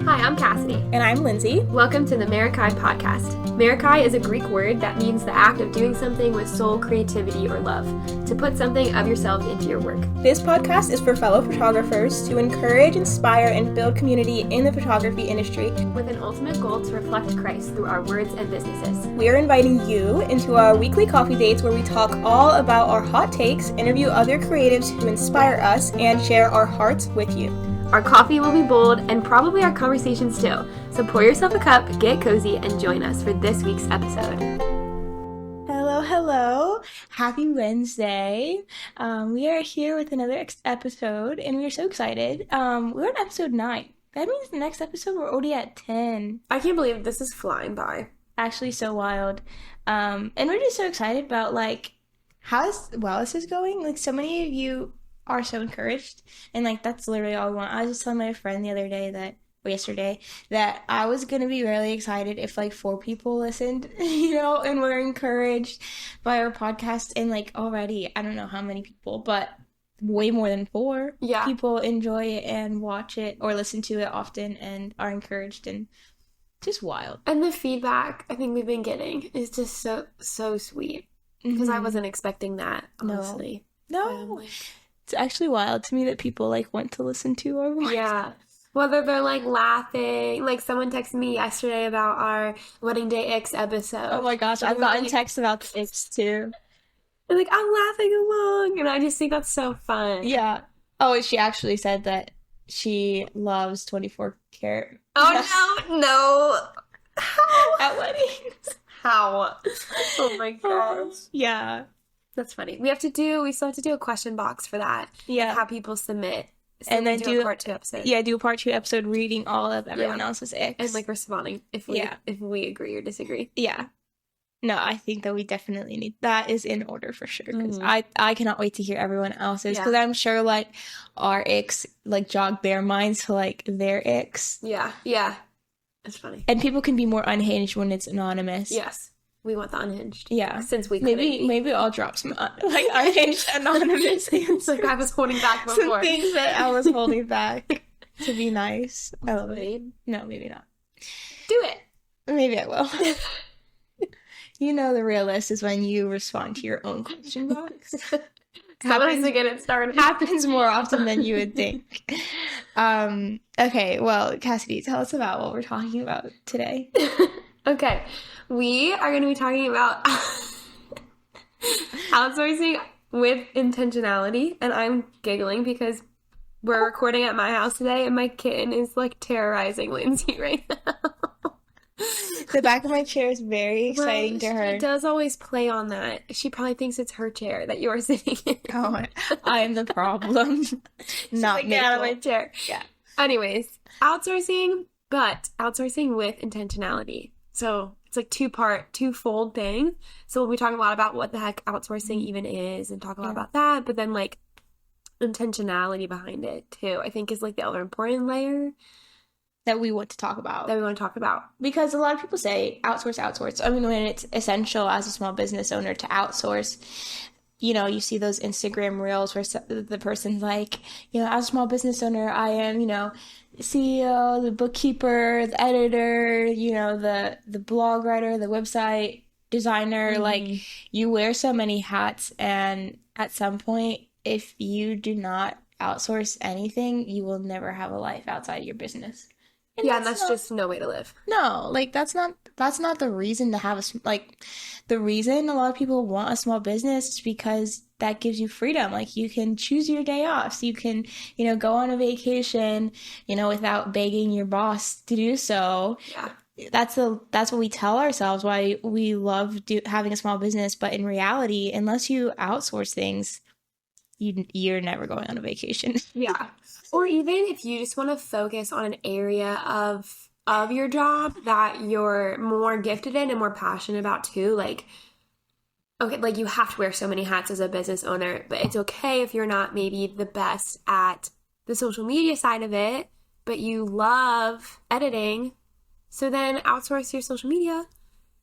Hi, I'm Cassidy. And I'm Lindsay. Welcome to the Meraki podcast. Meraki is a Greek word that means the act of doing something with soul, creativity, or love, to put something of yourself into your work. This podcast is for fellow photographers to encourage, inspire, and build community in the photography industry with an ultimate goal to reflect Christ through our words and businesses. We are inviting you into our weekly coffee dates where we talk all about our hot takes, interview other creatives who inspire us, and share our hearts with you. Our coffee will be bold, and probably our conversations too. So pour yourself a cup, get cozy, and join us for this week's episode. Hello. Happy Wednesday. We are here with another episode, and we are so excited. We're on episode 9. That means the next episode we're already at 10. I can't believe this is flying by. Actually, so wild. And we're just so excited about, how this is going. So many of you are so encouraged, and that's literally all I want. I was just telling my friend yesterday that I was gonna be really excited if 4 people listened, and were encouraged by our podcast, and already I don't know how many people, but way more than 4 people enjoy it and watch it or listen to it often and are encouraged, and just wild. And the feedback I think we've been getting is just so sweet, because I wasn't expecting that, honestly. No. It's actually wild to me that people want to listen to our voice. Yeah. Whether they're laughing. Someone texted me yesterday about our Wedding Day X episode. Oh my gosh, I've gotten texts about the X too. They're I'm laughing along, and I just think that's so fun. Yeah. Oh, she actually said that she loves 24 karat. Oh no. How? At weddings. How? Oh my gosh. Yeah. That's funny. We still have to do a question box for that. Yeah. Have people submit. So and then do a part 2 episode. Yeah, do a part 2 episode reading all of everyone else's X. And responding if we agree or disagree. Yeah. No, I think that we definitely need that is in order for sure. Because I cannot wait to hear everyone else's. Because I'm sure our X jog their minds to their X. Yeah. Yeah. That's funny. And people can be more unhinged when it's anonymous. Yes. We want the unhinged. Yeah. Since we maybe I'll drop some unhinged anonymous things. I was holding back before. Some things that I was holding back to be nice. I love it. No, maybe not. Do it. Maybe I will. The real list is when you respond to your own question box. Sometimes to get it started. Happens more often than you would think. Okay, well, Cassidy, tell us about what we're talking about today. Okay. We are going to be talking about outsourcing with intentionality, and I'm giggling because we're recording at my house today, and my kitten is terrorizing Lindsay right now. The back of my chair is very exciting to her. She does always play on that. She probably thinks it's her chair that you're sitting in. Oh, I am the problem. Not get out of my chair. Yeah. Anyways, outsourcing, but outsourcing with intentionality. So it's twofold thing. So we'll be talking a lot about what the heck outsourcing even is and talk a lot about that. But then intentionality behind it too, I think is the other important layer that we want to talk about. Because a lot of people say outsource. I mean, when it's essential as a small business owner to outsource, you see those Instagram reels where the person's as a small business owner, I am, CEO, the bookkeeper, the editor, the blog writer, the website designer. You wear so many hats, and at some point, if you do not outsource anything, you will never have a life outside your business. And that's just no way to live. No, that's not the reason to have the reason a lot of people want a small business is because that gives you freedom. You can choose your day off. So you can, go on a vacation, without begging your boss to do so. Yeah. That's what we tell ourselves why we love having a small business. But in reality, unless you outsource things, you're never going on a vacation. Yeah. Or even if you just want to focus on an area of your job that you're more gifted in and more passionate about too, okay, you have to wear so many hats as a business owner, but it's okay if you're not maybe the best at the social media side of it, but you love editing. So then outsource your social media,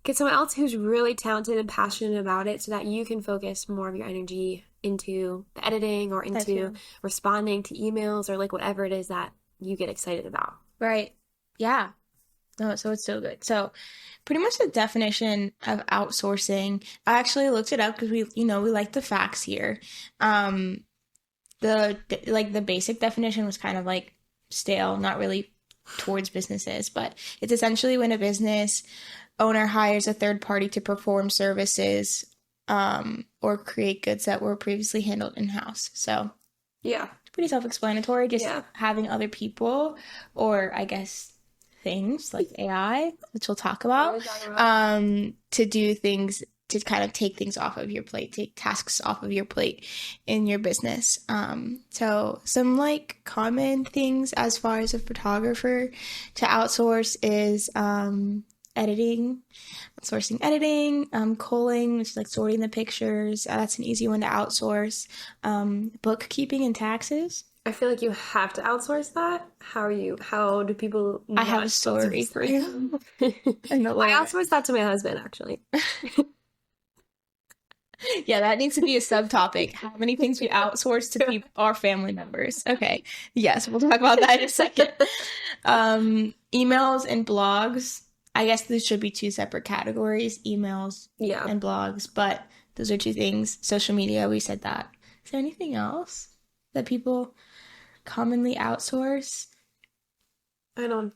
get someone else who's really talented and passionate about it so that you can focus more of your energy into the editing or into responding to emails or like whatever it is that you get excited about. Right. Yeah. No, so it's so good. So pretty much the definition of outsourcing, I actually looked it up because we like the facts here. The basic definition was kind of like stale, not really towards businesses, but it's essentially when a business owner hires a third party to perform services or create goods that were previously handled in-house. So yeah, it's pretty self-explanatory, just having other people, or I guess things like AI, which we'll talk about, to do things, to kind of take things off of your plate, take tasks off of your plate in your business. So some like common things as far as a photographer to outsource is outsourcing editing, culling, which is like sorting the pictures. That's an easy one to outsource. Bookkeeping and taxes. I feel like you have to outsource that. How do people I have a story for you. I outsourced that to my husband, actually. Yeah, that needs to be a subtopic. How many things we outsource to our family members. Okay. Yes, we'll talk about that in a second. Emails and blogs. I guess these should be two separate categories, emails and blogs, but those are two things. Social media, we said that. Is there anything else that people commonly outsource? I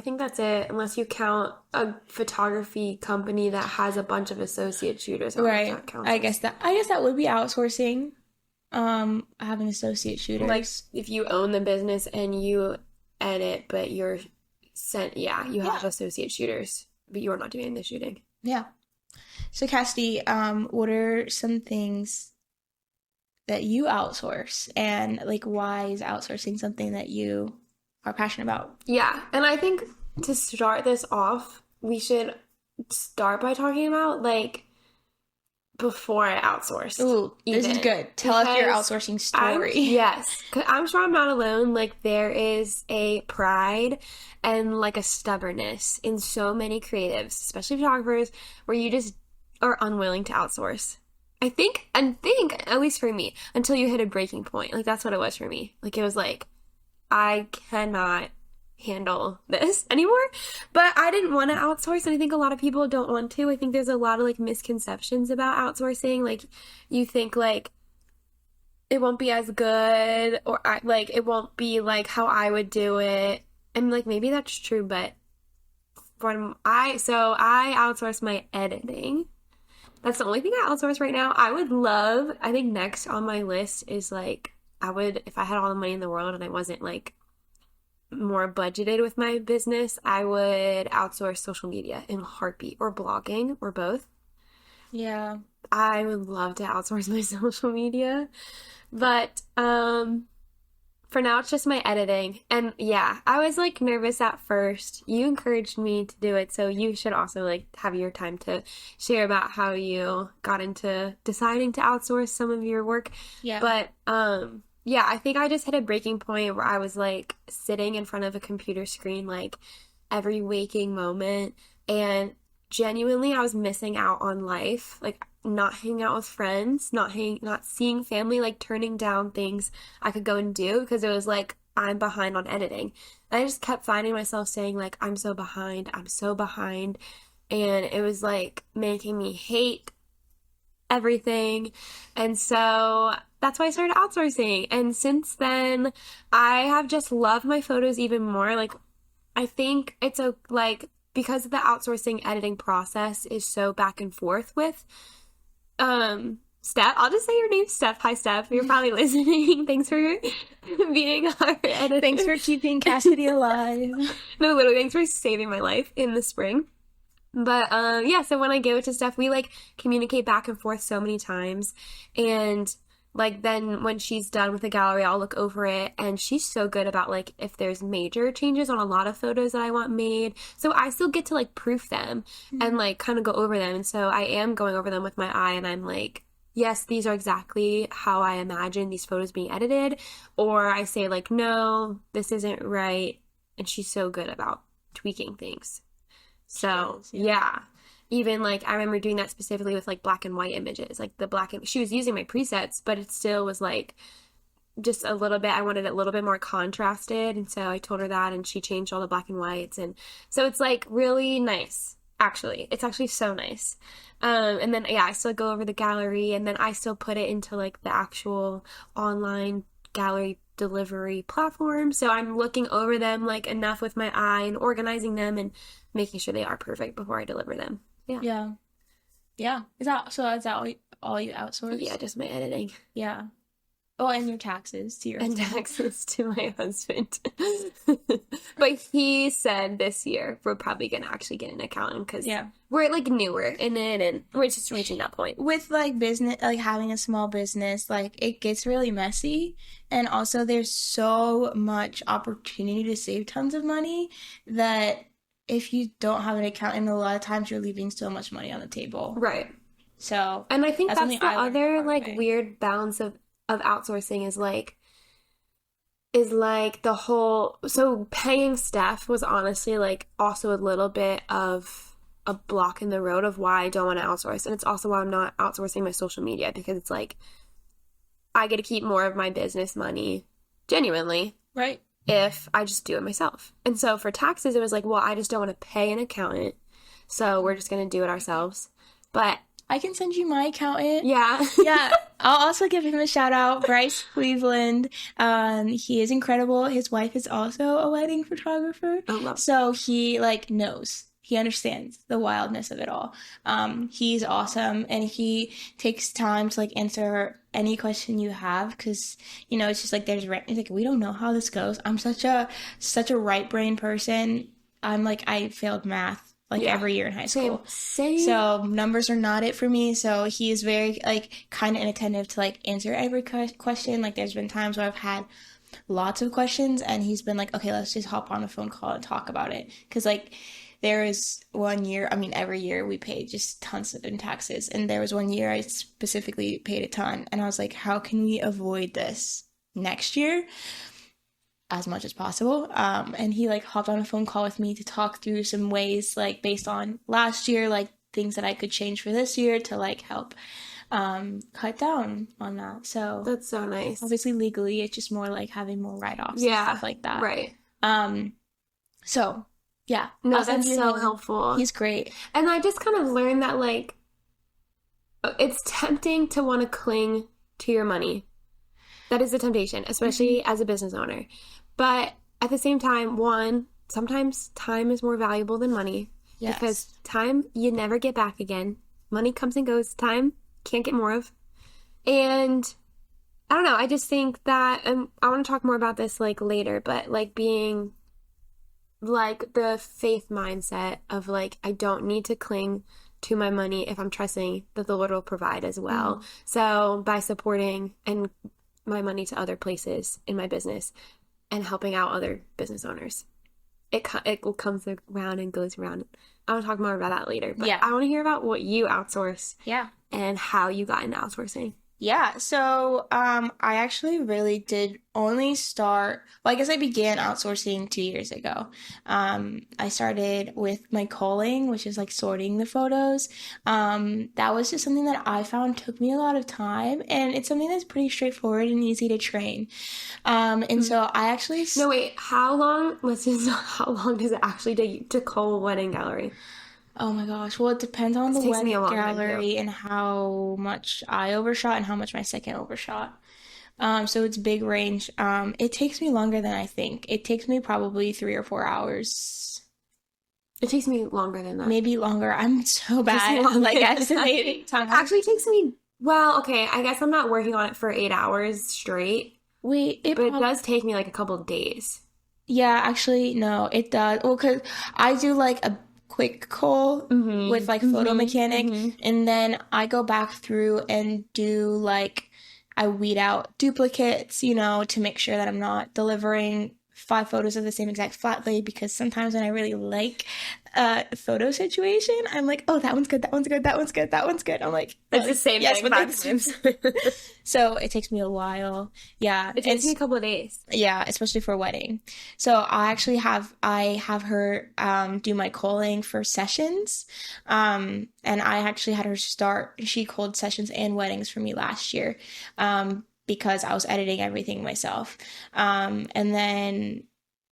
think that's it, unless you count a photography company that has a bunch of associate shooters. Right. I guess that would be outsourcing, having associate shooters. Like if you own the business and you edit, but you have associate shooters, but you're not doing the shooting. Yeah. So Cassidy, what are some things that you outsource, and like why is outsourcing something that you are passionate about? Yeah, and I think to start this off, we should start by talking about like before I outsourced. Ooh, this is good. Tell us your outsourcing story. Yes, because I'm sure I'm not alone. Like there is a pride and like a stubbornness in so many creatives, especially photographers, where you just are unwilling to outsource. I think, at least for me, until you hit a breaking point. Like that's what it was for me. Like it was like, I cannot handle this anymore. But I didn't want to outsource, and I think a lot of people don't want to. I think there's a lot of like misconceptions about outsourcing. Like you think like it won't be as good, or like it won't be like how I would do it. And like maybe that's true, but I outsource my editing. That's the only thing I outsource right now. I think next on my list is like, if I had all the money in the world and I wasn't like more budgeted with my business, I would outsource social media in a heartbeat, or blogging, or both. Yeah. I would love to outsource my social media, but for now it's just my editing. And yeah, I was like nervous at first. You encouraged me to do it, so you should also like have your time to share about how you got into deciding to outsource some of your work. Yeah. But I think I just hit a breaking point where I was like sitting in front of a computer screen like every waking moment, and genuinely I was missing out on life, like not hanging out with friends, not seeing family, like turning down things I could go and do because it was like I'm behind on editing. And I just kept finding myself saying like I'm so behind, and it was like making me hate everything. And so that's why I started outsourcing. And since then, I have just loved my photos even more. Like I think it's because the outsourcing editing process is so back and forth with Steph. I'll just say your name, Steph. Hi, Steph. You're probably listening. Thanks for being our editor. Thanks for keeping Cassidy alive. No, literally, thanks for saving my life in the spring. But so when I give it to Steph, we like communicate back and forth so many times, and like then when she's done with the gallery, I'll look over it, and she's so good about like if there's major changes on a lot of photos that I want made. So I still get to like proof them and like kind of go over them. And so I am going over them with my eye, and I'm like, yes, these are exactly how I imagine these photos being edited. Or I say like, no, this isn't right. And she's so good about tweaking things. So yeah. even like I remember doing that specifically with like black and white images, like the black and she was using my presets, but it still was like just a little bit, I wanted it a little bit more contrasted, and so I told her that, and she changed all the black and whites, and so it's like really nice. Actually, it's actually so nice. And then yeah, I still go over the gallery, and then I still put it into like the actual online gallery delivery platform. So I'm looking over them like enough with my eye and organizing them and making sure they are perfect before I deliver them. Yeah. Yeah. Yeah. Is that all you outsource? Yeah, just my editing. Yeah. Oh, and your taxes to your husband. And taxes to my husband. But he said this year we're probably going to actually get an accountant because we're like newer in it and we're just reaching that point. With like business, like having a small business, like it gets really messy. And also there's so much opportunity to save tons of money that if you don't have an accountant, a lot of times you're leaving so much money on the table. Right. So, and I think that's the other like weird balance of outsourcing is like the whole, so paying Steph was honestly like also a little bit of a block in the road of why I don't want to outsource. And it's also why I'm not outsourcing my social media, because it's like I get to keep more of my business money genuinely, right, if I just do it myself. And so for taxes it was like, well, I just don't want to pay an accountant, so we're just going to do it ourselves. But I can send you my accountant. Yeah. Yeah. I'll also give him a shout out, Bryce Cleveland. He is incredible. His wife is also a wedding photographer. Oh, love. So he like knows. He understands the wildness of it all. He's awesome, and he takes time to like answer any question you have, because you know it's just like there's like we don't know how this goes. I'm such a right brain person. I failed math every year in high school. Same. So numbers are not it for me. So he is very like kind and attentive to like answer every question. Like there's been times where I've had lots of questions and he's been like, okay, let's just hop on a phone call and talk about it. Because like there was one year, I mean every year we paid just tons in taxes, and there was one year I specifically paid a ton, and I was like, how can we avoid this next year as much as possible? And he like hopped on a phone call with me to talk through some ways, like based on last year, like things that I could change for this year to like help cut down on that. So that's so nice. Obviously legally it's just more like having more write-offs and stuff like that. Right. So yeah. No, that's so helpful. He's great. And I just kind of learned that like it's tempting to want to cling to your money. That is a temptation, especially as a business owner. But at the same time, one, sometimes time is more valuable than money. Yes. Because time you never get back again. Money comes and goes. Time can't get more of. And I don't know. I just think that, and I want to talk more about this like later, but like being like the faith mindset of like, I don't need to cling to my money if I'm trusting that the Lord will provide as well. So by supporting and my money to other places in my business and helping out other business owners, it comes around and goes around. I want to talk more about that later, but I want to hear about what you outsource and how you got into outsourcing. Yeah, so I actually really did only start, well, I guess I began outsourcing 2 years ago. I started with my culling, which is like sorting the photos. That was just something that I found took me a lot of time, and it's something that's pretty straightforward and easy to train. And so I actually... No, wait, how long does it actually take to cull a wedding gallery? Oh my gosh. Well, it depends on the wedding gallery and how much I overshot and how much my second overshot. So it's big range. It takes me longer than I think. It takes me probably 3 or 4 hours. It takes me longer than that. Maybe longer. I'm so bad at like estimating time. Actually, it takes me, well, okay, I guess I'm not working on it for 8 hours straight. But it does take me like a couple of days. Yeah, actually, no, it does. Well, because I do like a quick cull with like photo mechanic, and then I go back through and do like, I weed out duplicates, to make sure that I'm not delivering 5 photos of the same exact flat lay, because sometimes when I really like a photo situation, I'm like, oh, that one's good, that one's good, that one's good, that one's good. I'm like, it's the same yes, thing 5 times. So it takes me a while. Yeah. It takes me a couple of days. Yeah, especially for a wedding. So I have her do my calling for sessions. And I actually had her she called sessions and weddings for me last year. Because I was editing everything myself. And then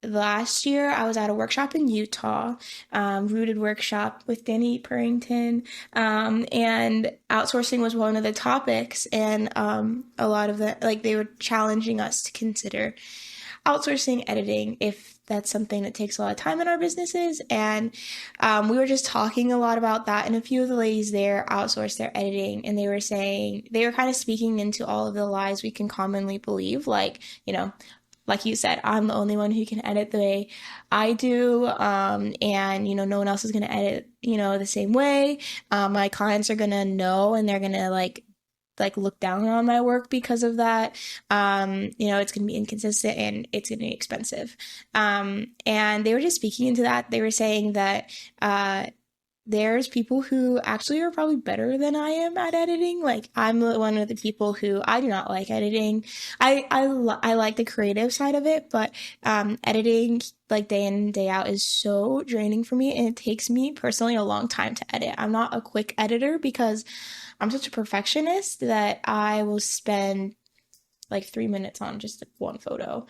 last year I was at a workshop in Utah, rooted workshop with Danny Purrington, and outsourcing was one of the topics, and a lot of the, like, they were challenging us to consider outsourcing editing if that's something that takes a lot of time in our businesses. And we were just talking a lot about that, and a few of the ladies there outsource their editing, and they were kind of speaking into all of the lies we can commonly believe, like, like you said, I'm the only one who can edit the way I do, and no one else is going to edit the same way. My clients are going to know, and they're going to like look down on my work because of that. It's going to be inconsistent, and it's going to be expensive. And they were just speaking into that. They were saying that there's people who actually are probably better than I am at editing. Like, I'm one of the people who, I do not like editing. I like the creative side of it, but editing like day in and day out is so draining for me, and it takes me personally a long time to edit. I'm not a quick editor because I'm such a perfectionist that I will spend like 3 minutes on just like one photo,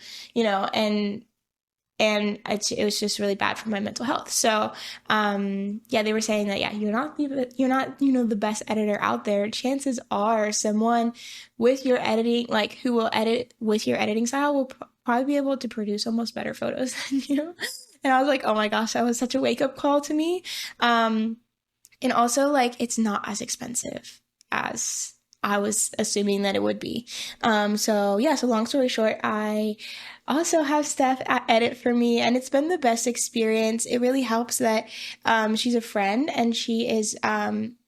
and it was just really bad for my mental health. So, they were saying that, you're not the best editor out there. Chances are someone with your editing, like, who will edit with your editing style, will probably be able to produce almost better photos than you. And I was like, oh my gosh, that was such a wake up call to me. And also, like, it's not as expensive as I was assuming that it would be. So long story short, I also have Steph edit for me, and it's been the best experience. It really helps that she's a friend, and she is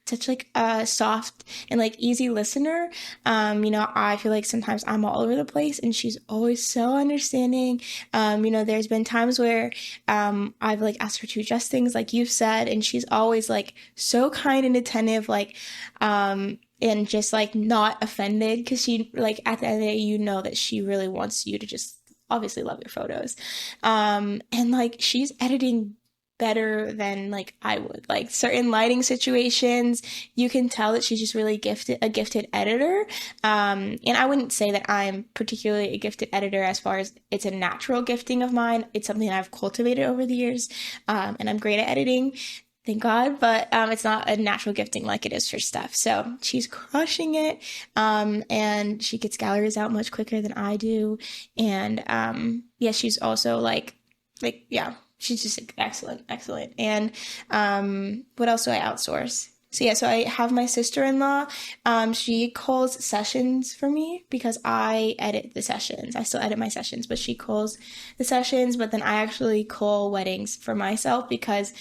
such like a soft and like easy listener. I feel like sometimes I'm all over the place, and she's always so understanding. There's been times where I've like asked her to adjust things like you've said, and she's always like so kind and attentive, like and just like not offended, because she, like, at the end of the day, that she really wants you to just obviously love your photos. And like, she's editing better than like I would. Like, certain lighting situations, you can tell that she's just really a gifted editor. And I wouldn't say that I'm particularly a gifted editor as far as it's a natural gifting of mine. It's something that I've cultivated over the years. And I'm great at editing, thank God, but it's not a natural gifting like it is for Steph. So she's crushing it, and she gets galleries out much quicker than I do. And she's also she's just excellent. And what else do I outsource? So I have my sister-in-law. She calls sessions for me because I edit the sessions. I still edit my sessions, but she calls the sessions. But then I actually call weddings for myself, because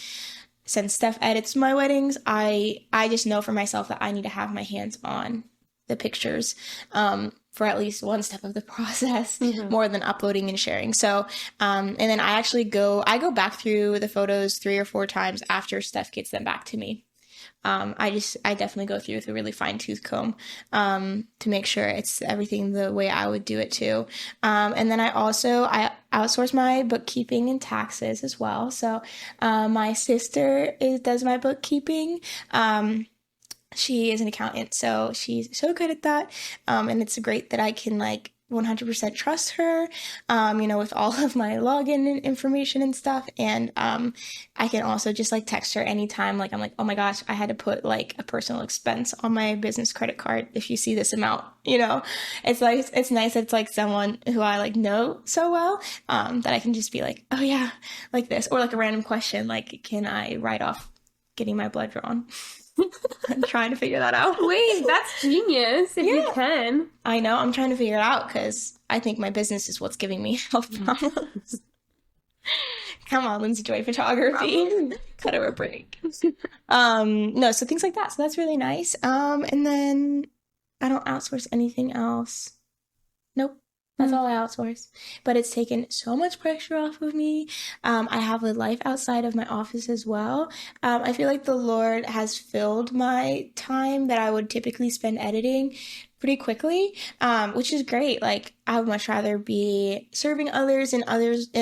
since Steph edits my weddings, I just know for myself that I need to have my hands on the pictures for at least one step of the process, more than uploading and sharing. So, and then I go back through the photos 3 or 4 times after Steph gets them back to me. I definitely go through with a really fine tooth comb to make sure it's everything the way I would do it too. And then I outsource my bookkeeping and taxes as well. So my sister does my bookkeeping. She is an accountant, so she's so good at that. And it's great that I can 100% trust her, with all of my login information and stuff. And I can also just text her anytime. I'm like, oh my gosh, I had to put a personal expense on my business credit card if you see this amount. It's it's nice. It's someone who I know so well, that I can just be like, oh yeah, like this, or a random question can I write off getting my blood drawn? I'm trying to figure that out. Wait, that's genius if you can. I know. I'm trying to figure it out because I think my business is what's giving me health problems. Come on, Lindsay Joy Photography. Cut her a break. No, so things like that. So that's really nice. And then I don't outsource anything else. Nope. That's all I outsource. But it's taken so much pressure off of me. I have a life outside of my office as well. I feel like the Lord has filled my time that I would typically spend editing pretty quickly, which is great. Like, I would much rather be serving others in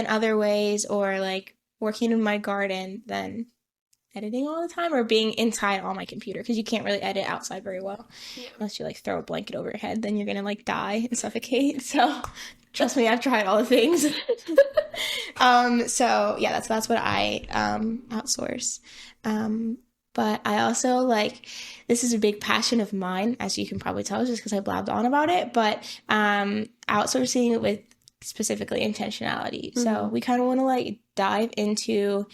other ways, or like working in my garden than editing all the time, or being inside on my computer, because you can't really edit outside very well. Yeah. Unless you like throw a blanket over your head, then you're gonna like die and suffocate. So trust me, I've tried all the things. So yeah, that's what I outsource. But I also like, this is a big passion of mine, as you can probably tell, just because I blabbed on about it. But outsourcing with specifically intentionality. Mm-hmm. So we kind of want to like dive into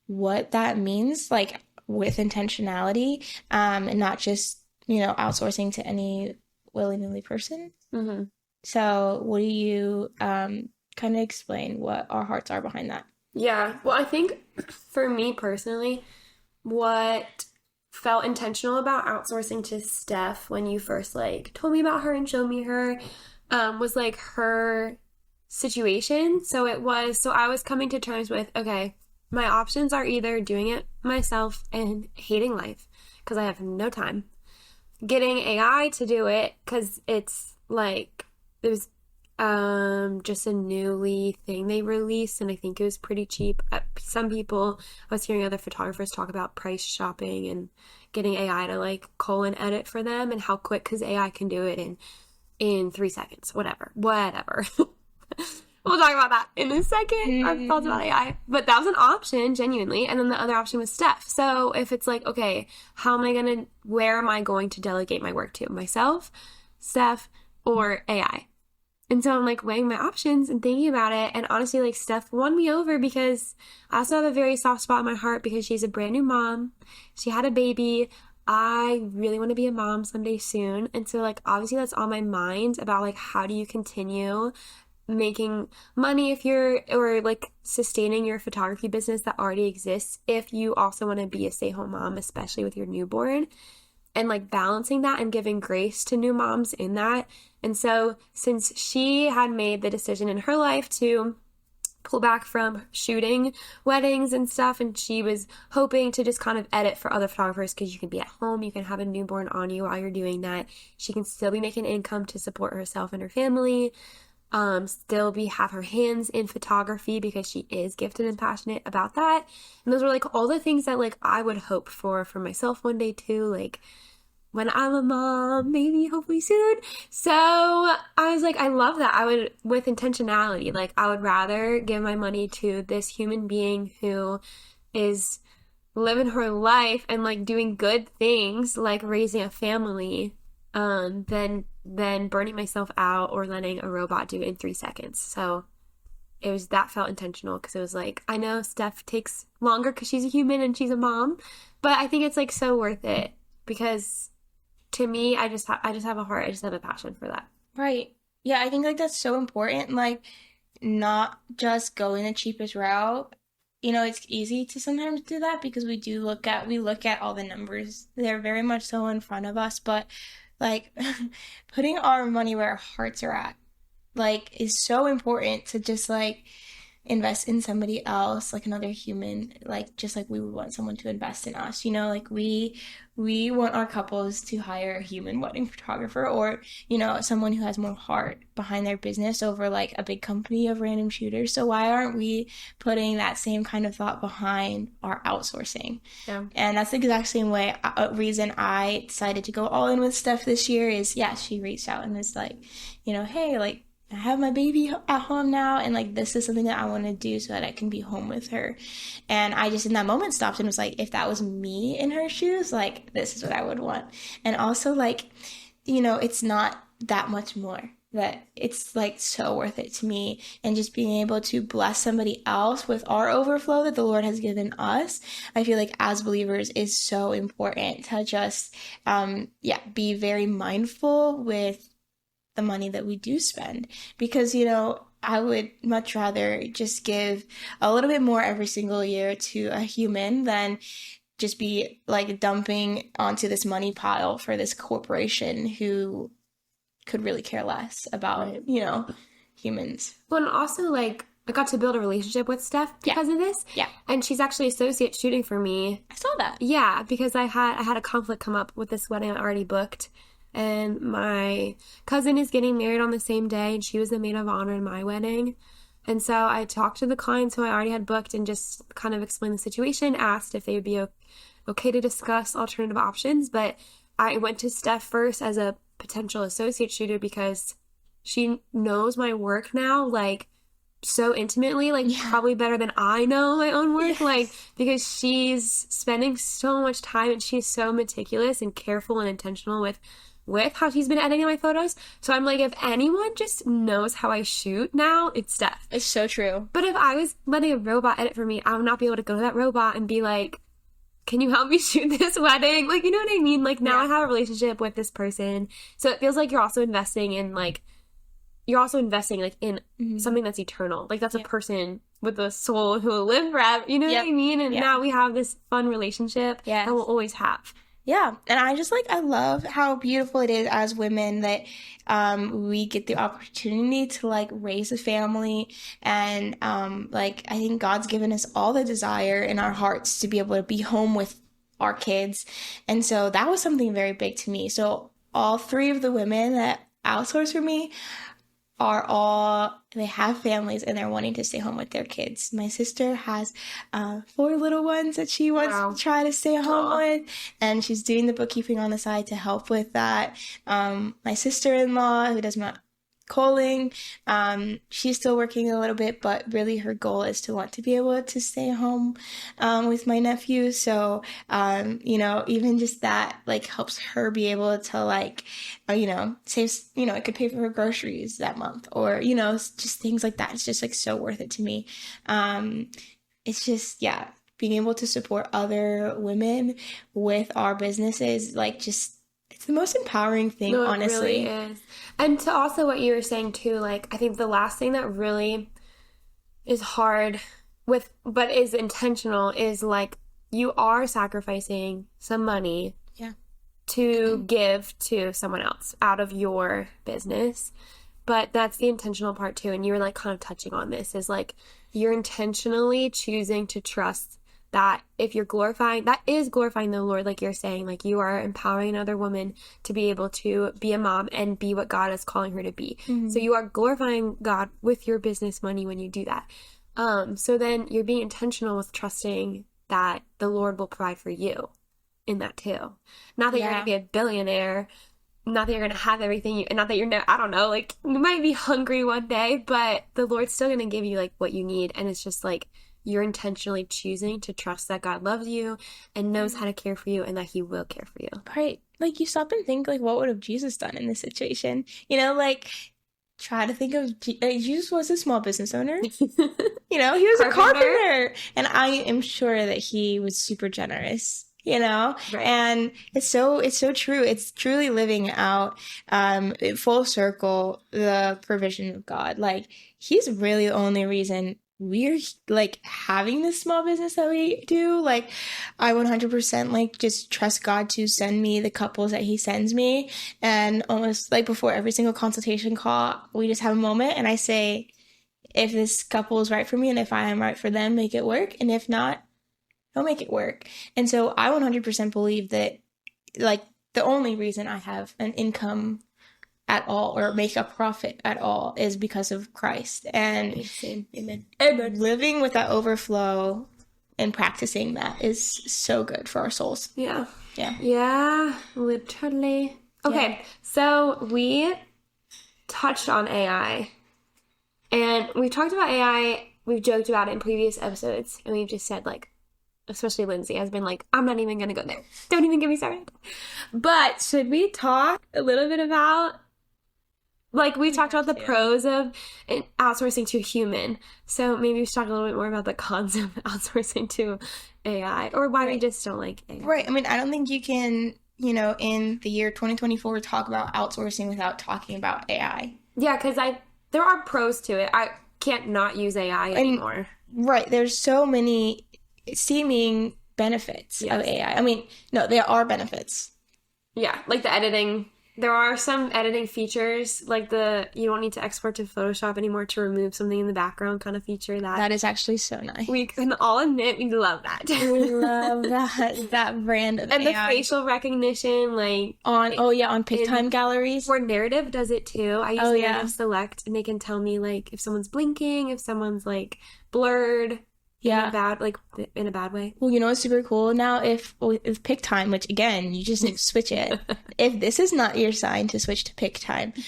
what that means, like with intentionality, and not just, outsourcing to any willy-nilly person. Mm-hmm. So what do you kind of explain what our hearts are behind that? Yeah, well, I think for me personally, what felt intentional about outsourcing to Steph when you first like told me about her and showed me her was like her situation. So I was coming to terms with, okay, my options are either doing it myself and hating life because I have no time, getting AI to do it because it's like it was just a newly thing they released, and I think it was pretty cheap. Some people, I was hearing other photographers talk about price shopping and getting AI to like cull and edit for them, and how quick, because AI can do it in 3 seconds, whatever. We'll talk about that in a second. Our thoughts about AI. But that was an option, genuinely. And then the other option was Steph. So if it's like, okay, where am I going to delegate my work to? Myself, Steph, or AI? And so I'm like weighing my options and thinking about it. And honestly, like Steph won me over because I also have a very soft spot in my heart because she's a brand new mom. She had a baby. I really want to be a mom someday soon. And so like, obviously that's on my mind about like, how do you continue making money or like sustaining your photography business that already exists if you also want to be a stay-home mom, especially with your newborn, and like balancing that and giving grace to new moms in that. And so since she had made the decision in her life to pull back from shooting weddings and stuff, and she was hoping to just kind of edit for other photographers because you can be at home, you can have a newborn on you while you're doing that, she can still be making income to support herself and her family, have her hands in photography because she is gifted and passionate about that. And those were like all the things that like I would hope for myself one day too, like when I'm a mom, maybe hopefully soon. So I was like, I love that. With intentionality, like I would rather give my money to this human being who is living her life and like doing good things, like raising a family, than burning myself out or letting a robot do it in 3 seconds. So that felt intentional because it was like, I know Steph takes longer because she's a human and she's a mom, but I think it's like so worth it because to me, I just have a heart. I just have a passion for that. Right. Yeah, I think like that's so important. Like, not just going the cheapest route. It's easy to sometimes do that because we look at all the numbers. They're very much so in front of us, but like putting our money where our hearts are at, like, is so important to just like invest in somebody else, like another human, like just like we would want someone to invest in us, like we want our couples to hire a human wedding photographer, or someone who has more heart behind their business over like a big company of random shooters. So why aren't we putting that same kind of thought behind our outsourcing? Yeah. And that's the exact same reason I decided to go all in with Steph this year is, yeah, she reached out and was like, hey, like, I have my baby at home now, and like this is something that I want to do so that I can be home with her. And I just in that moment stopped and was like, if that was me in her shoes, like this is what I would want. And also like, it's not that much more, that it's like so worth it to me. And just being able to bless somebody else with our overflow that the Lord has given us, I feel like as believers is so important to just be very mindful with the money that we do spend, because I would much rather just give a little bit more every single year to a human than just be like dumping onto this money pile for this corporation who could really care less about humans. Well, and also, like, I got to build a relationship with Steph because of this. Yeah. And she's actually associate shooting for me. I saw that. Yeah, because I had a conflict come up with this wedding I already booked. And my cousin is getting married on the same day, and she was the maid of honor in my wedding. And so I talked to the clients who I already had booked and just kind of explained the situation, asked if they would be okay to discuss alternative options. But I went to Steph first as a potential associate shooter because she knows my work now, like, so intimately, like, probably better than I know my own work, like, because she's spending so much time and she's so meticulous and careful and intentional with how she's been editing my photos. So I'm like, if anyone just knows how I shoot now, it's Steph. It's so true. But if I was letting a robot edit for me, I would not be able to go to that robot and be like, can you help me shoot this wedding? Like, you know what I mean? Like, now I have a relationship with this person. So it feels like you're also investing in, like, in something that's eternal. Like, that's a person with a soul who will live forever. You know what I mean? And now we have this fun relationship that we'll always have. Yeah. And I just, like, I love how beautiful it is as women that we get the opportunity to, like, raise a family. And, like, I think God's given us all the desire in our hearts to be able to be home with our kids. And so that was something very big to me. So all three of the women that outsource for me they have families and they're wanting to stay home with their kids. My sister has 4 little ones that she wants to try to stay home with, and she's doing the bookkeeping on the side to help with that. My sister-in-law, who does my calling, she's still working a little bit, but really her goal is to want to be able to stay home with my nephew. So you know, even just that, like, helps her be able to, like, you know, saves, you know, it could pay for her groceries that month, or, you know, just things like that. It's just, like, so worth it to me. It's just, being able to support other women with our businesses, like, just, it's the most empowering thing, honestly. It really is. And to also what you were saying too, like, I think the last thing that really is hard but is intentional is, like, you are sacrificing some money to give to someone else out of your business. But that's the intentional part too. And you were, like, kind of touching on this, is, like, you're intentionally choosing to trust that if you're that is glorifying the Lord, like you're saying, like, you are empowering another woman to be able to be a mom and be what God is calling her to be. Mm-hmm. So you are glorifying God with your business money when you do that. So then you're being intentional with trusting that the Lord will provide for you in that too. Not that you're going to be a billionaire, not that you're going to have everything, not that you're, I don't know, like, you might be hungry one day, but the Lord's still going to give you, like, what you need. And it's just, like, you're intentionally choosing to trust that God loves you and knows how to care for you and that he will care for you. Right. Like, you stop and think, like, what would have Jesus done in this situation? You know, like, try to think of, Jesus was a small business owner. You know, he was a carpenter. And I am sure that he was super generous, you know? Right. And it's so true. It's truly living out, full circle, the provision of God. Like, he's really the only reason we're, like, having this small business that we do. Like, I 100% like just trust God to send me the couples that he sends me, and almost like before every single consultation call, we just have a moment and I say, if this couple is right for me and if I am right for them, make it work, and if not, don't make it work. And so I 100% believe that, like, the only reason I have an income at all or make a profit at all is because of Christ. And Amen. And living with that overflow and practicing that is so good for our souls. Yeah, literally. Okay, so we touched on AI, and we've talked about AI, we've joked about it in previous episodes, and we've just said, like, especially Lindsay has been like, I'm not even gonna go there, don't even get me started. But should we talk a little bit about, like, we talked about the pros of outsourcing to human. So maybe we should talk a little bit more about the cons of outsourcing to AI, or why we just don't like AI. Right. I mean, I don't think you can, you know, in the year 2024 talk about outsourcing without talking about AI. Yeah, because there are pros to it. I can't not use AI anymore. Right. There's so many seeming benefits of AI. I mean, no, there are benefits. Yeah, like the editing. There are some editing features, like you don't need to export to Photoshop anymore to remove something in the background kind of feature. That is actually so nice. We can all admit we love that. We love that brand of and AI. the facial recognition, like on PicTime galleries. Or Narrative does it too. I use Narrative Select, and they can tell me like if someone's blinking, if someone's like blurred. Yeah. In a bad way. Well, you know what's super cool now? If PicTime, which again, you just need to switch it. If this is not your sign to switch to PicTime,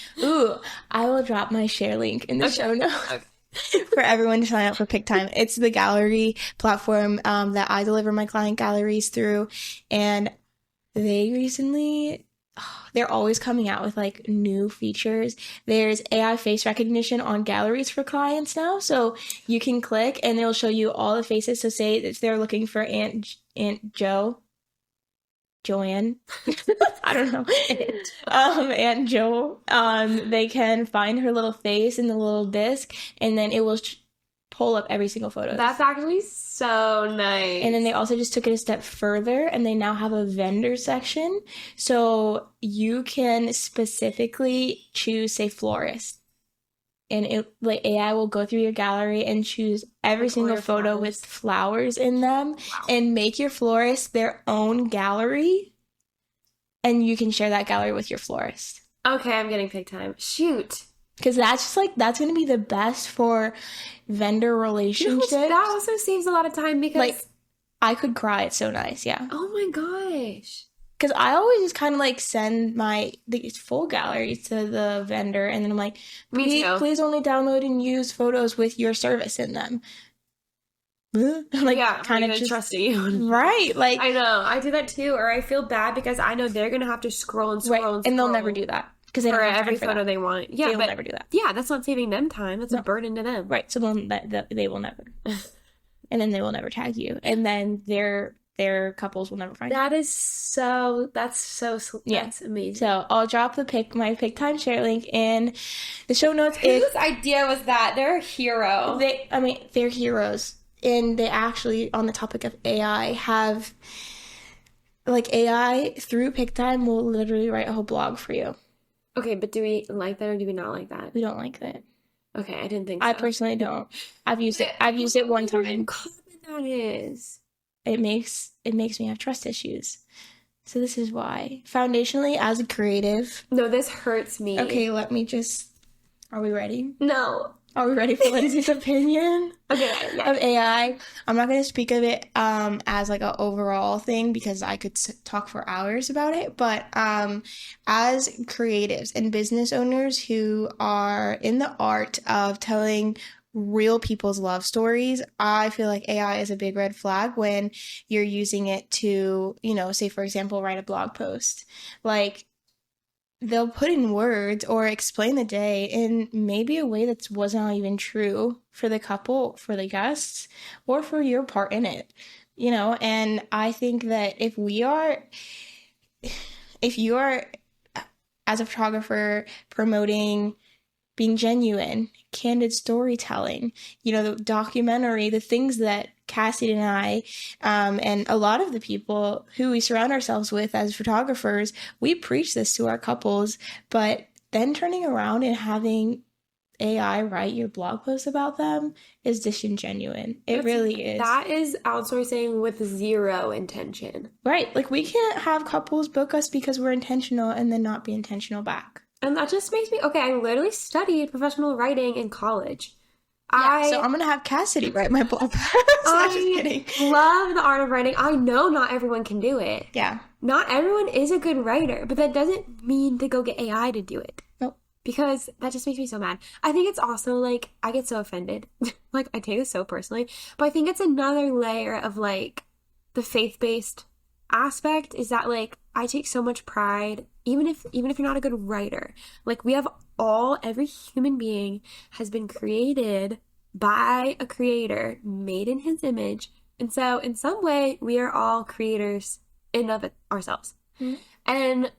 I will drop my share link in the show notes. Okay. For everyone to sign up for PicTime. It's the gallery platform that I deliver my client galleries through. And they recently... they're always coming out with like new features. There's AI face recognition on galleries for clients now, so you can click and it'll show you all the faces. So say if they're looking for Aunt Joanne, I don't know, Aunt Jo, they can find her little face in the little disc, and then it will pull up every single photo. That's actually so nice. And then they also just took it a step further, and they now have a vendor section. So you can specifically choose, say, florist. And AI will go through your gallery and choose every single photo with flowers in them and make your florist their own gallery. And you can share that gallery with your florist. Okay, I'm getting PicTime. Shoot. Because that's going to be the best for vendor relationships. That also saves a lot of time because... I could cry. It's so nice, yeah. Oh my gosh. Because I always just kind of send the full gallery to the vendor, and then I'm like, please only download and use photos with your service in them. Kind of just trusting you. Right. I know. I do that too, or I feel bad because I know they're going to have to scroll and scroll and scroll. And they'll never do that. Because they don't have every photo they want. Yeah, they'll never do that. Yeah, that's not saving them time. That's a burden to them. Right. So they will never. And then they will never tag you. And then their couples will never find you. That's amazing. So I'll drop my PicTime share link in the show notes. Whose idea was that? They're a hero. They're heroes. And they actually, on the topic of AI, have AI through PicTime will literally write a whole blog for you. Okay, but do we like that or do we not like that? We don't like that. Okay, I didn't think so. I personally don't. I've used it one time. That is. It makes me have trust issues. So this is why. Foundationally, as a creative. No, this hurts me. Okay, are we ready? No. Are we ready for Lindsay's opinion of AI? I'm not going to speak of it as an overall thing because I could talk for hours about it. But as creatives and business owners who are in the art of telling real people's love stories, I feel like AI is a big red flag when you're using it to, say, for example, write a blog post. They'll put in words or explain the day in maybe a way that wasn't even true for the couple, for the guests, or for your part in it, and I think that if you are, as a photographer, promoting being genuine, candid storytelling, the documentary, the things that Cassie and I, and a lot of the people who we surround ourselves with as photographers, we preach this to our couples, but then turning around and having AI write your blog post about them is disingenuous. It really is. That is outsourcing with zero intention. Right. We can't have couples book us because we're intentional and then not be intentional back. And that just makes me, I literally studied professional writing in college. So I'm going to have Cassidy write my blog post. I'm just kidding. Love the art of writing. I know not everyone can do it. Yeah. Not everyone is a good writer, but that doesn't mean to go get AI to do it. Nope. Because that just makes me so mad. I think it's also I get so offended. I take this so personally, but I think it's another layer of the faith-based aspect is that I take so much pride, even if you're not a good writer. Every human being has been created by a creator, made in his image. And so in some way, we are all creators in of it ourselves. Mm-hmm. And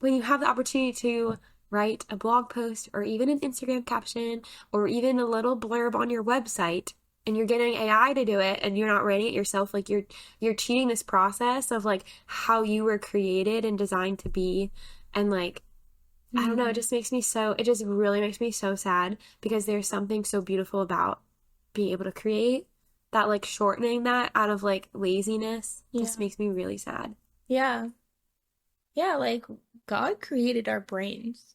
when you have the opportunity to write a blog post or even an Instagram caption or even a little blurb on your website, and you're getting AI to do it and you're not writing it yourself, you're cheating this process of how you were created and designed to be, and I don't know, it just makes me so, it just really makes me so sad because there's something so beautiful about being able to create that, like shortening that out of like laziness just makes me really sad. Yeah. Yeah, like God created our brains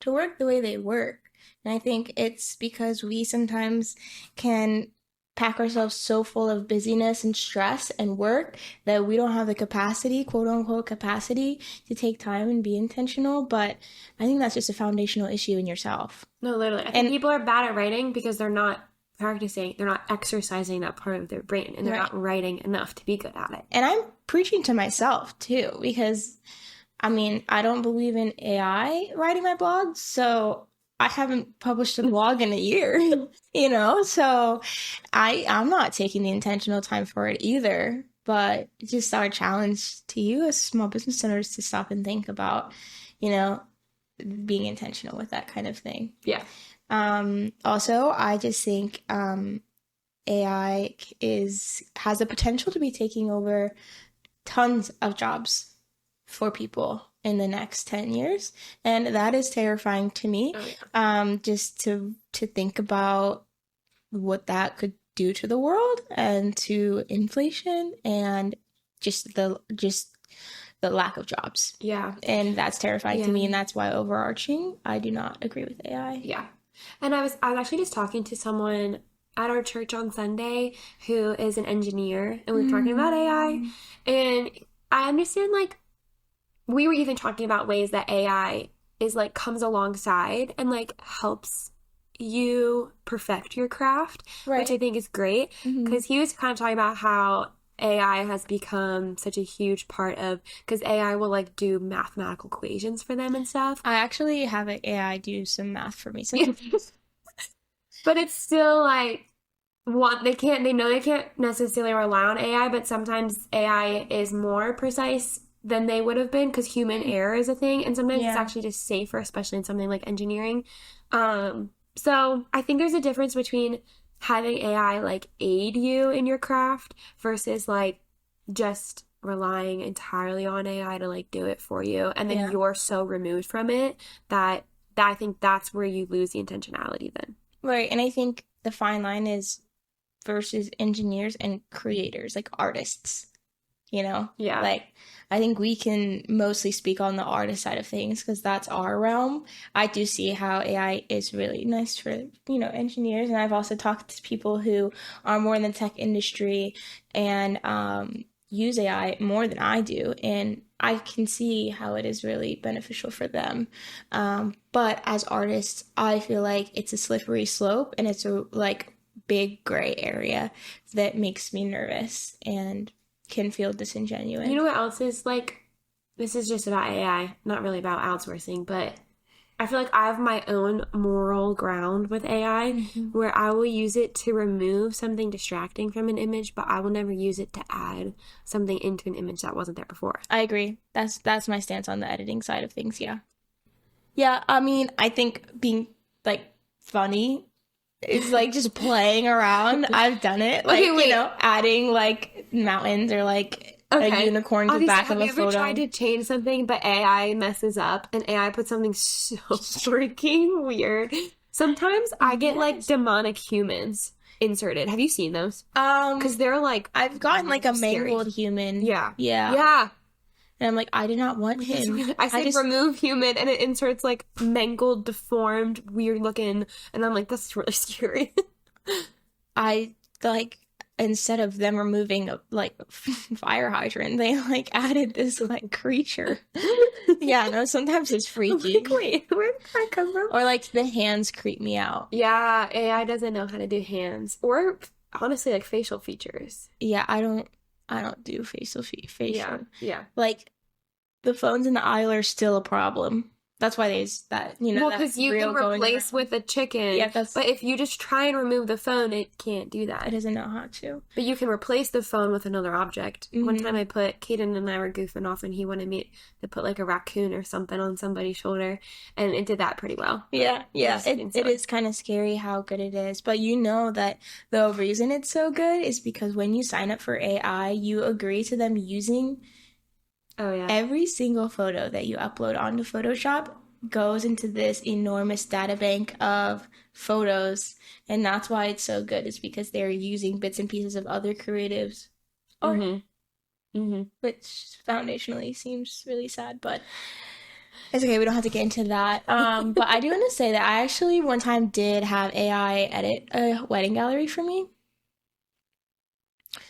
to work the way they work. And I think it's because we sometimes can pack ourselves so full of busyness and stress and work that we don't have the capacity, quote unquote capacity, to take time and be intentional. But I think that's just a foundational issue in yourself. No, literally. I think people are bad at writing because they're not practicing, they're not exercising that part of their brain, and they're not writing enough to be good at it. And I'm preaching to myself too, because I mean, I don't believe in AI writing my blog, so I haven't published a blog in a year, so I'm not taking the intentional time for it either. But it's just our challenge to you as small business owners to stop and think about, being intentional with that kind of thing. Yeah. Also, I just think AI has the potential to be taking over tons of jobs for people in the next 10 years, and that is terrifying to me. Just to think about what that could do to the world and to inflation and just the lack of jobs. Yeah. And that's terrifying to me, and that's why overarching, I do not agree with AI. Yeah. And I was actually just talking to someone at our church on Sunday who is an engineer, and we were talking about AI, and I understand, like, we were even talking about ways that AI is like comes alongside and like helps you perfect your craft, which I think is great, because he was kind of talking about how AI has become such a huge part of, because AI will like do mathematical equations for them and stuff. I actually have an AI do some math for me. But it's still like, they know they can't necessarily rely on AI, but sometimes AI is more precise than they would have been because human error is a thing, and sometimes it's actually just safer, especially in something like engineering. So I think there's a difference between having AI like aid you in your craft versus like just relying entirely on AI to like do it for you, and then you're so removed from it that I think that's where you lose the intentionality then. Right, and I think the fine line is versus engineers and creators, like artists. Yeah. Like, I think we can mostly speak on the artist side of things because that's our realm. I do see how AI is really nice for, engineers. And I've also talked to people who are more in the tech industry and use AI more than I do. And I can see how it is really beneficial for them. But as artists, I feel like it's a slippery slope, and it's a big gray area that makes me nervous and can feel disingenuous. You know what else is like, this is just about AI, not really about outsourcing, but I feel like I have my own moral ground with AI where I will use it to remove something distracting from an image, but I will never use it to add something into an image that wasn't there before. I agree. That's my stance on the editing side of things, yeah. Yeah, I mean, I think being like funny is like just playing around. I've done it. Like, adding like mountains or like a unicorn to the back of a photo. Have you ever tried to change something but AI messes up and AI puts something so freaking weird? Sometimes I get like demonic humans inserted. Have you seen those? Because they're like, I've gotten like a mangled human. Yeah. And I'm like, I did not want him. I say remove human, and it inserts like mangled, deformed, weird looking, and I'm like, that's really scary. I like, instead of them removing a like fire hydrant, they like added this like creature. Yeah, no, sometimes it's freaky. Like, wait, where did that come from? Or like the hands creep me out. Yeah, AI doesn't know how to do hands, or honestly, like facial features. Yeah, I don't do facial. Yeah. Like, the phones in the aisle are still a problem. That's why there's that, well, because you can replace with a chicken. Yeah, but if you just try and remove the phone, it can't do that. It doesn't know how to. But you can replace the phone with another object. One time Kaden and I were goofing off, and he wanted me to put like a raccoon or something on somebody's shoulder, and it did that pretty well. Yeah. It is kind of scary how good it is. But you know that the reason it's so good is because when you sign up for AI, you agree to them using every single photo that you upload onto Photoshop goes into this enormous data bank of photos, and that's why it's so good, is because they're using bits and pieces of other creatives art. Which foundationally seems really sad, but it's okay, we don't have to get into that. But I do want to say that I actually one time did have AI edit a wedding gallery for me.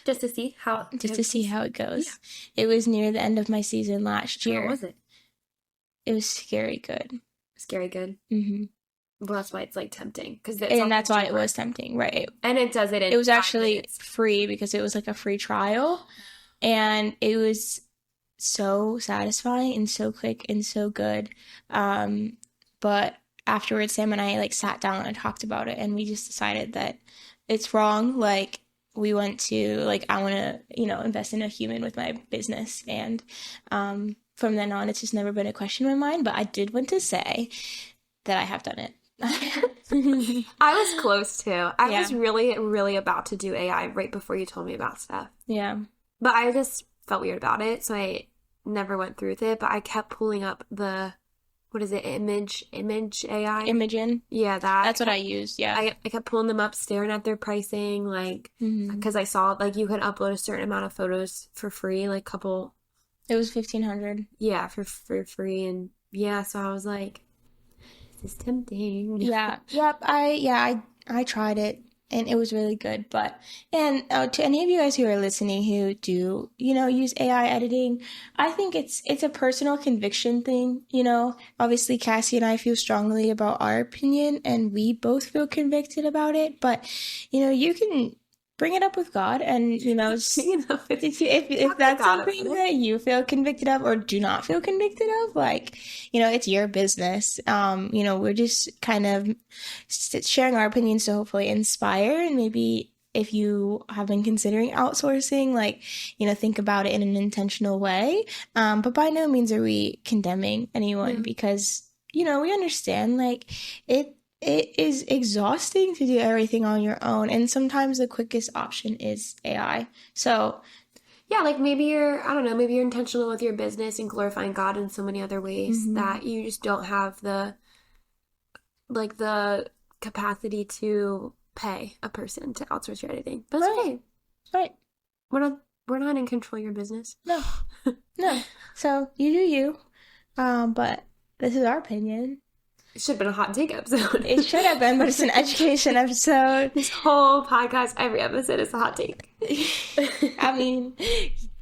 Just to see how it goes. Yeah. It was near the end of my season last year. How was it? It was scary good. Scary good? Well, that's why it's like tempting. And that's why it was tempting, right? And it does it in It was actually free because it was like a free trial. And it was so satisfying and so quick and so good. But afterwards, Sam and I like sat down and talked about it, and we just decided that it's wrong. Like, we want to, like, I want to, invest in a human with my business. And from then on, it's just never been a question in my mind. But I did want to say that I have done it. I was close to. I was really, really about to do AI right before you told me about stuff. Yeah. But I just felt weird about it, so I never went through with it. But I kept pulling up what is it, image AI? Imagen. Yeah, that's what I used, yeah. I kept pulling them up, staring at their pricing, like, because I saw, like, you could upload a certain amount of photos for free, like, couple. It was $1,500. Yeah, for free, and, yeah, so I was like, this is tempting. Yeah, yep, I tried it. And it was really good. And to any of you guys who are listening who do, use AI editing, I think it's a personal conviction thing. Obviously Cassie and I feel strongly about our opinion, and we both feel convicted about it. But, you can bring it up with God, and, if that's something that you feel convicted of or do not feel convicted of, like, it's your business. We're just kind of sharing our opinions to hopefully inspire, and maybe if you have been considering outsourcing, like, think about it in an intentional way. But by no means are we condemning anyone, because, we understand, like, it is exhausting to do everything on your own, and sometimes the quickest option is AI. So, yeah, like maybe you're intentional with your business and glorifying God in so many other ways that you just don't have the capacity to pay a person to outsource your editing. But it's okay. Right. We're not in control of your business. No. No. So you do you. But this is our opinion. It should have been a hot take episode. It should have been, but it's an education episode. This whole podcast, every episode is a hot take. I mean,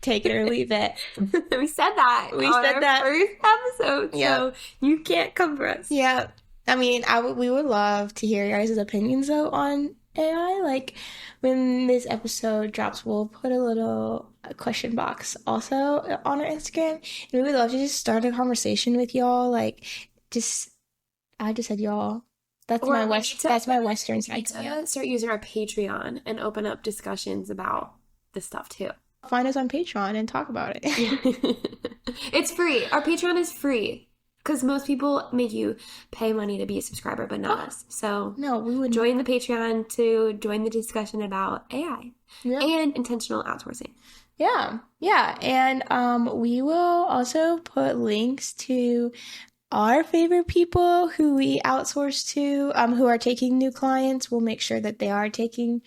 take it or leave it. We said that. We said that first episode. Yep. So you can't come for us. Yeah. I mean, we would love to hear your guys' opinions though on AI. Like, when this episode drops, we'll put a little question box also on our Instagram, and we would love to just start a conversation with y'all. Like, I just said y'all. That's my Western side. Start using our Patreon and open up discussions about this stuff too. Find us on Patreon and talk about it. It's free. Our Patreon is free. Because most people make you pay money to be a subscriber, but not us. So no, we would join the Patreon to join the discussion about AI and intentional outsourcing. Yeah, yeah, and we will also put links to our favorite people who we outsource to, who are taking new clients. We'll make sure that they are taking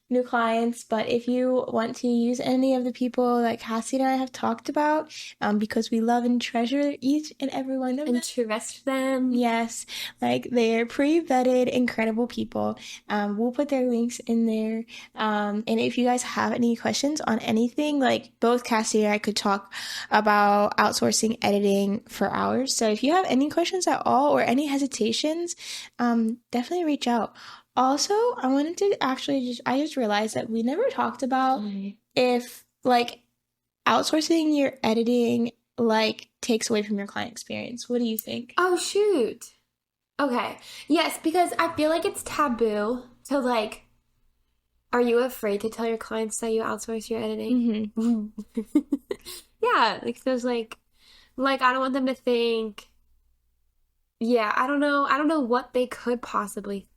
new clients. But if you want to use any of the people that Cassie and I have talked about, because we love and treasure each and every one of them. And trust them. Yes. Like, they're pre-vetted, incredible people. We'll put their links in there. And if you guys have any questions on anything, like, both Cassie and I could talk about outsourcing editing for hours. So if you have any questions at all or any hesitations, definitely reach out. Also, I wanted to I just realized that we never talked about if, like, outsourcing your editing, like, takes away from your client experience. What do you think? Oh, shoot. Okay. Yes, because I feel like it's taboo to, like, are you afraid to tell your clients that you outsource your editing? Mm-hmm. Yeah, like, there's, like, I don't want them to think, I don't know what they could possibly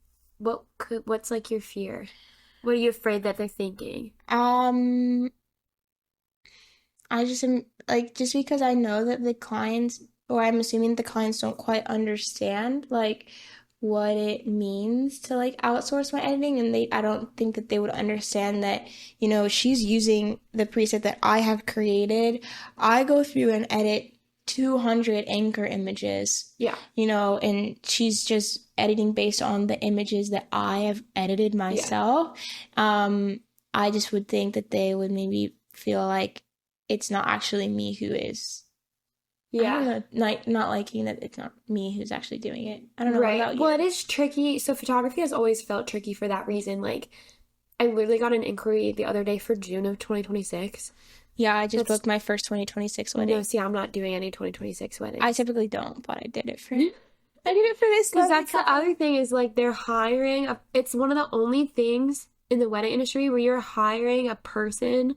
what's like your fear? What are you afraid that they're thinking? I just am, like, just because I know that the clients or I'm assuming the clients don't quite understand like what it means to like outsource my editing, and I don't think that they would understand that, she's using the preset that I have created. I go through and edit 200 anchor images. Yeah. And she's just editing based on the images that I have edited myself. Yeah. I just would think that they would maybe feel like it's not actually me who is. Yeah. I don't know, not liking that it's not me who's actually doing it. I don't know about you. Well, it is tricky. So photography has always felt tricky for that reason. Like, I literally got an inquiry the other day for June of 2026. Yeah, I just booked my first 2026 wedding. No, see, I'm not doing any 2026 weddings. I typically don't, but I did it for this. Because that's the other thing is, like, they're hiring. It's one of the only things in the wedding industry where you're hiring a person,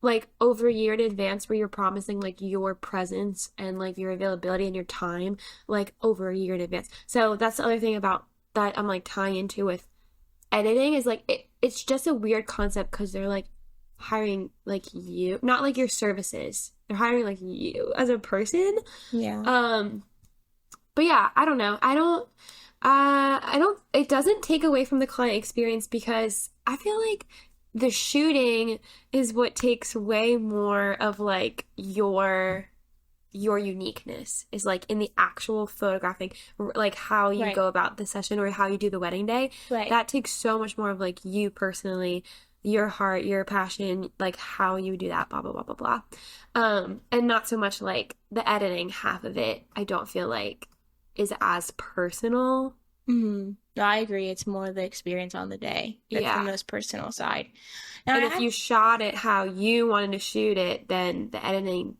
like, over a year in advance, where you're promising, like, your presence and, like, your availability and your time, like, over a year in advance. So that's the other thing about that I'm, like, tying into with editing is, like, it's just a weird concept because they're, like, hiring like you, not like your services. They're hiring like you as a person. Yeah. But yeah, I don't know. I don't it doesn't take away from the client experience because I feel like the shooting is what takes way more of like your uniqueness is like in the actual photographing, like how you go about the session or how you do the wedding day. Right. That takes so much more of like you personally, your heart, your passion, like how you do that, blah, blah, blah, blah, blah. And not so much like the editing half of it, I don't feel like is as personal. Mm-hmm. No, I agree. It's more the experience on the day. That's the most personal side. And if you shot it how you wanted to shoot it, then the editing,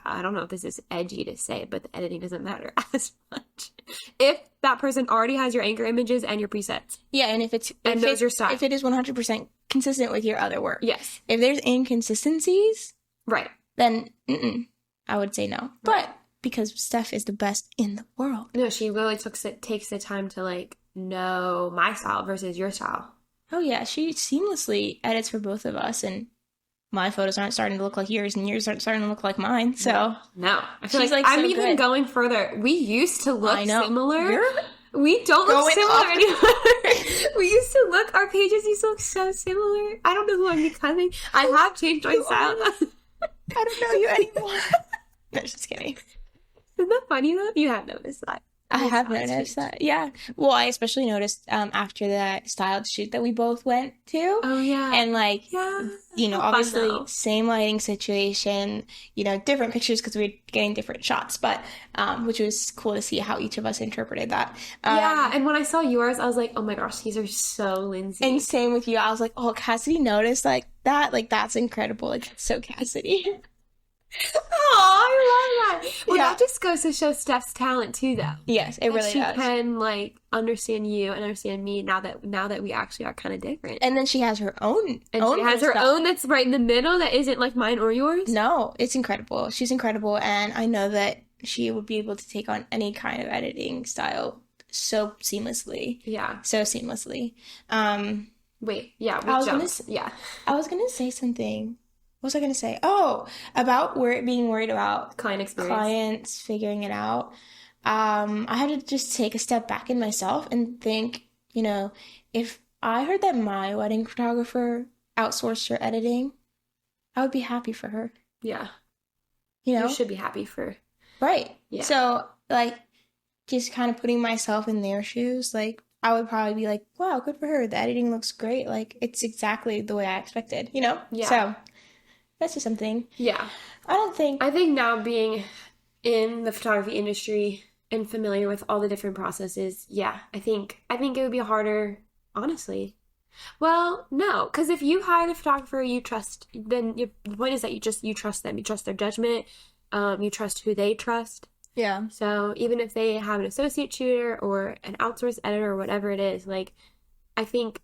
I don't know if this is edgy to say, but the editing doesn't matter as much. If that person already has your anchor images and your presets. Yeah, and if knows your style. If it is 100% consistent with your other work. Yes. If there's inconsistencies. Right. Then I would say no. Right. But because Steph is the best in the world. No, she really takes the time to like know my style versus your style. Oh yeah, she seamlessly edits for both of us, and my photos aren't starting to look like yours, and yours aren't starting to look like mine. So no, I feel like I'm even good. Going further. We used to look similar. We don't look similar anymore. We used to look. Our pages used to look so similar. I don't know who I'm becoming. I have changed my style. I don't know you anymore. No, just kidding. Isn't that funny though? You have noticed that. I have noticed that. Yeah. Well, I especially noticed after that styled shoot that we both went to. Oh, yeah. And like, obviously same lighting situation, different pictures because we were getting different shots, but which was cool to see how each of us interpreted that. Yeah. And when I saw yours, I was like, oh my gosh, these are so Lindsay. And same with you. I was like, oh, Cassidy noticed like that. Like, that's incredible. Like, that's so Cassidy. Oh, I love that. Well, that just goes to show Steph's talent too, though. Yes, it really does. She can like understand you and understand me now that we actually are kind of different. And then she has her own. And she has her own that's right in the middle that isn't like mine or yours. No, it's incredible. She's incredible, and I know that she would be able to take on any kind of editing style so seamlessly. Yeah, so seamlessly. Wait, yeah, I was gonna say something. What was I going to say? Oh, about being worried about client experience. Clients figuring it out. I had to just take a step back in myself and think, if I heard that my wedding photographer outsourced her editing, I would be happy for her. Yeah. You should be happy for. Right. Yeah. So, like, just kind of putting myself in their shoes, like, I would probably be like, wow, good for her. The editing looks great. Like, it's exactly the way I expected, Yeah. So that's just something. Yeah. I think now being in the photography industry and familiar with all the different processes, I think it would be harder, honestly. Well, no, because if you hire the photographer you trust, then the point is that you trust them. You trust their judgment. You trust who they trust. Yeah. So even if they have an associate shooter or an outsource editor or whatever it is, like, I think...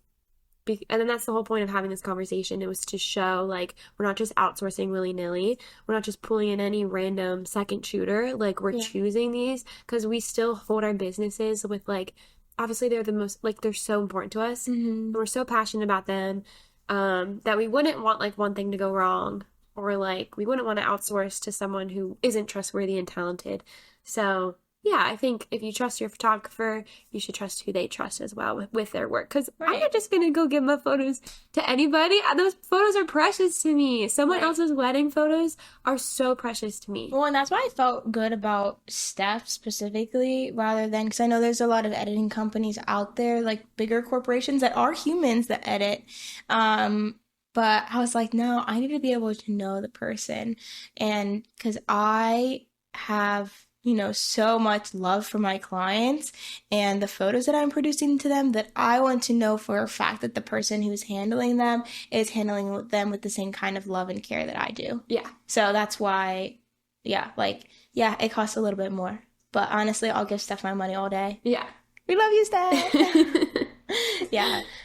And then that's the whole point of having this conversation. It was to show, like, we're not just outsourcing willy-nilly. We're not just pulling in any random second shooter. Like, we're choosing these because we still hold our businesses with, like, obviously they're the most, like, they're so important to us. Mm-hmm. And we're so passionate about them that we wouldn't want, like, one thing to go wrong or like we wouldn't want to outsource to someone who isn't trustworthy and talented. So yeah, I think if you trust your photographer, you should trust who they trust as well with their work. Because I'm not just going to go give my photos to anybody. Those photos are precious to me. Someone else's wedding photos are so precious to me. Well, and that's why I felt good about Steph specifically, rather than, because I know there's a lot of editing companies out there, like bigger corporations that are humans that edit. But I was like, no, I need to be able to know the person. And because I have, so much love for my clients and the photos that I'm producing to them, that I want to know for a fact that the person who's handling them is handling them with the same kind of love and care that I do. Yeah. So that's why, it costs a little bit more. But honestly, I'll give Steph my money all day. Yeah. We love you, Steph.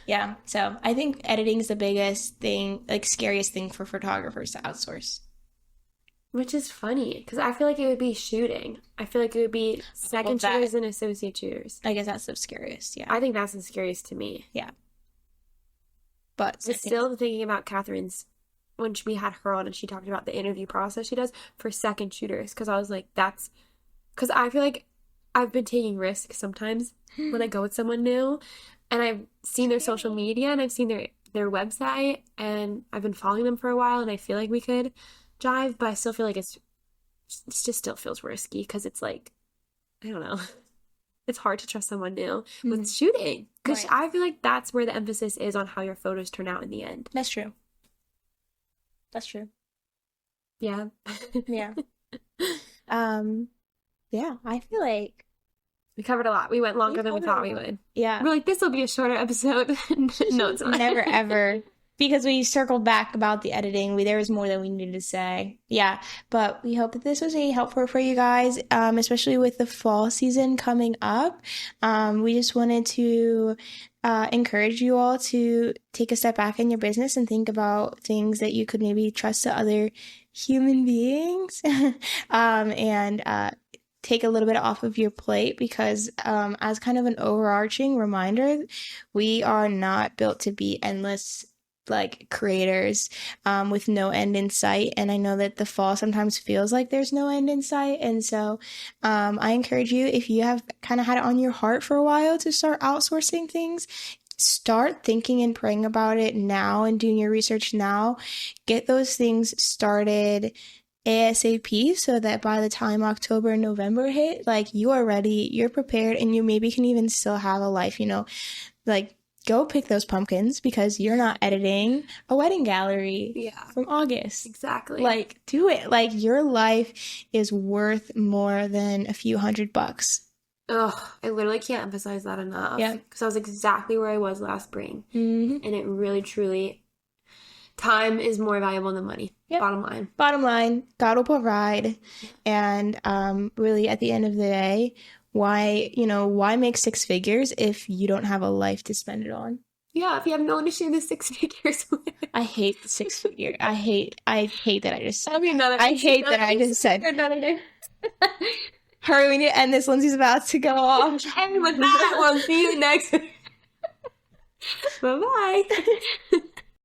Yeah. So I think editing is the biggest thing, like scariest thing for photographers to outsource. Which is funny, because I feel like it would be shooting. I feel like it would be second shooters and associate shooters. I guess that's the scariest, yeah. I think that's the scariest to me. Yeah. But still thinking about Catherine's, when we had her on and she talked about the interview process she does for second shooters, because I was like, because I feel like I've been taking risks sometimes when I go with someone new, and I've seen their social media and I've seen their website, and I've been following them for a while, and I feel like we could jive, but I still feel like it just still feels risky, because it's like, I don't know, it's hard to trust someone new with shooting, because I feel like that's where the emphasis is on how your photos turn out in the end. That's true. Yeah. Yeah. Yeah, I feel like we covered a lot. We went longer than we thought we would. Yeah. We're like, this will be a shorter episode. No, it's not. Never, ever. Because we circled back about the editing. There was more than we needed to say. Yeah, but we hope that this was helpful for you guys, especially with the fall season coming up. We just wanted to encourage you all to take a step back in your business and think about things that you could maybe trust to other human beings, and take a little bit off of your plate, because as kind of an overarching reminder, we are not built to be endless like creators with no end in sight. And I know that the fall sometimes feels like there's no end in sight. And so I encourage you, if you have kind of had it on your heart for a while to start outsourcing things, start thinking and praying about it now and doing your research now. Get those things started ASAP, so that by the time October and November hit, like, you are ready, you're prepared, and you maybe can even still have a life, like, go pick those pumpkins, because you're not editing a wedding gallery from August. Exactly. Like, do it. Like, your life is worth more than a few $100. Oh, I literally can't emphasize that enough. Yeah. Because I was exactly where I was last spring. Mm-hmm. And it really, truly, time is more valuable than money. Yep. Bottom line, God will provide. And really, at the end of the day, why make six figures if you don't have a life to spend it on? Yeah, if you have no one to share the six figures with. I hate the six figure. I hate that I just said. I hate that I just said. Another day. Hurry, we need to end this. Lindsay's about to go off. And with that, we'll see you next. Bye-bye.